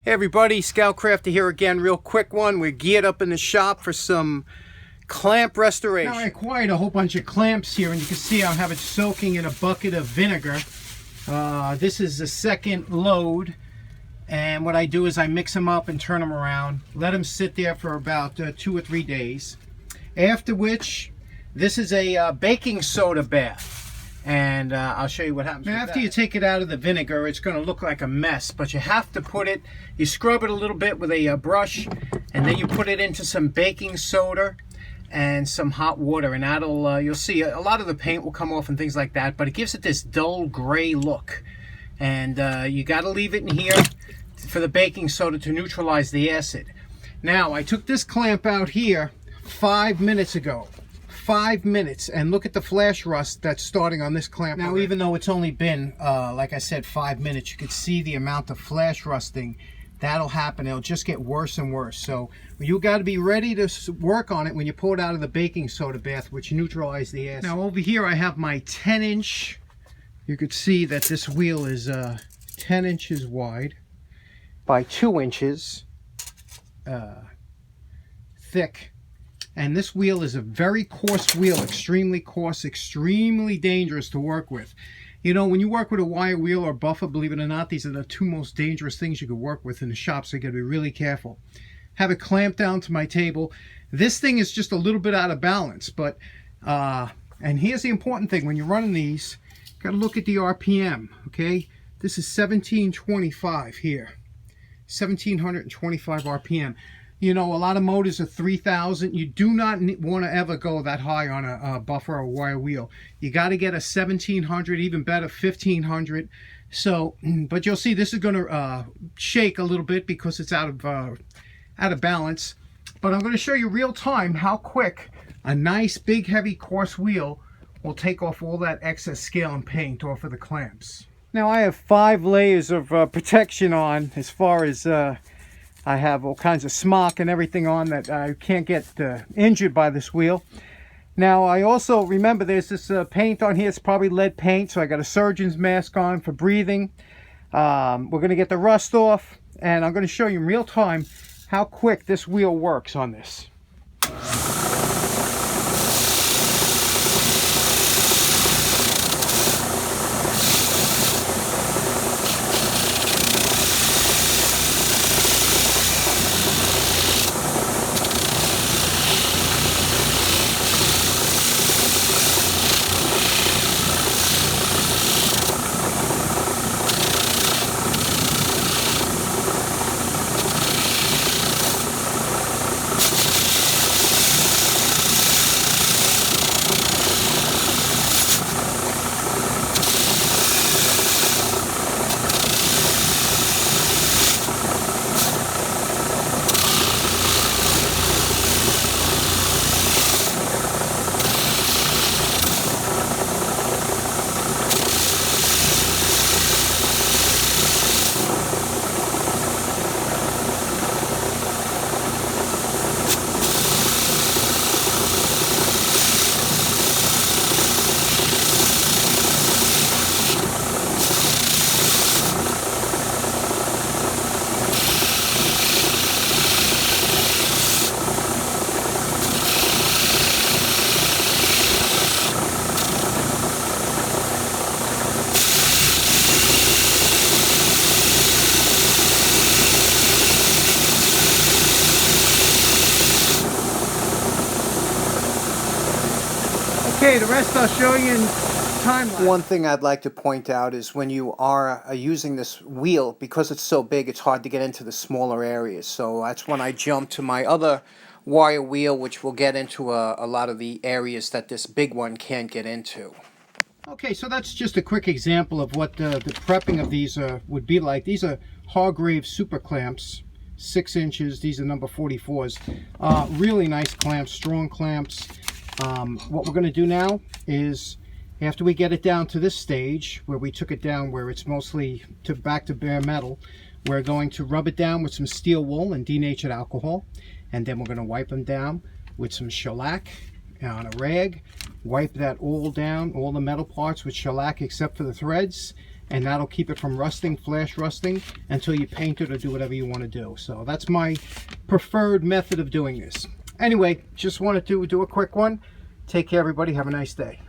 Hey everybody, Scoutcrafter here again. Real quick one. We're geared up in the shop for some clamp restoration. Now I acquired a whole bunch of clamps here, and you can see I have it soaking in a bucket of vinegar. This is the second load, and what I do is I mix them up and turn them around, let them sit there for about 2 or 3 days. After which, this is a baking soda bath. And I'll show you what happens. Now, after you take it out of the vinegar, it's going to look like a mess, but you have to put it, you scrub it a little bit with a brush, and then you put it into some baking soda and some hot water, and that'll, you'll see a lot of the paint will come off and things like that, but it gives it this dull gray look. And you got to leave it in here for the baking soda to neutralize the acid. Now, I took this clamp out here 5 minutes ago. 5 minutes, and look at the flash rust that's starting on this clamp. Now, even though it's only been, like I said, 5 minutes, you can see the amount of flash rusting that'll happen. It'll just get worse and worse. So you got to be ready to work on it when you pull it out of the baking soda bath, which neutralizes the acid. Now, over here I have my 10-inch. You could see that this wheel is 10 inches wide by 2 inches thick. And this wheel is a very coarse wheel, extremely coarse, extremely dangerous to work with. You know, when you work with a wire wheel or buffer, believe it or not, these are the two most dangerous things you could work with in the shop, so you got to be really careful. Have it clamped down to my table. This thing is just a little bit out of balance, but, and here's the important thing, when you're running these, got to look at the RPM, okay? This is 1725 here, 1725 RPM. You know, a lot of motors are 3,000. You do not want to ever go that high on a buffer or wire wheel. You got to get a 1,700, even better, 1,500. So, but you'll see this is going to shake a little bit because it's out of balance. But I'm going to show you real time how quick a nice, big, heavy, coarse wheel will take off all that excess scale and paint off of the clamps. Now, I have 5 layers of protection on, as far as I have all kinds of smock and everything on that I can't get injured by this wheel. Now, I also remember there's this paint on here. It's probably lead paint, so I got a surgeon's mask on for breathing. We're going to get the rust off, and I'm going to show you in real time how quick this wheel works on this. Okay, the rest I'll show you in time lapse. One thing I'd like to point out is when you are using this wheel, because it's so big, it's hard to get into the smaller areas. So that's when I jump to my other wire wheel, which will get into a lot of the areas that this big one can't get into. Okay, so that's just a quick example of what the prepping of these would be like. These are Hargrave super clamps, 6 inches. These are number 44s. Really nice clamps, strong clamps. What we're going to do now is, after we get it down to this stage where we took it down where it's mostly back to bare metal, we're going to rub it down with some steel wool and denatured alcohol, and then we're going to wipe them down with some shellac on a rag, wipe that all down, all the metal parts with shellac except for the threads, and that'll keep it from rusting, flash rusting, until you paint it or do whatever you want to do. So that's my preferred method of doing this. Anyway, just wanted to do a quick one. Take care, everybody. Have a nice day.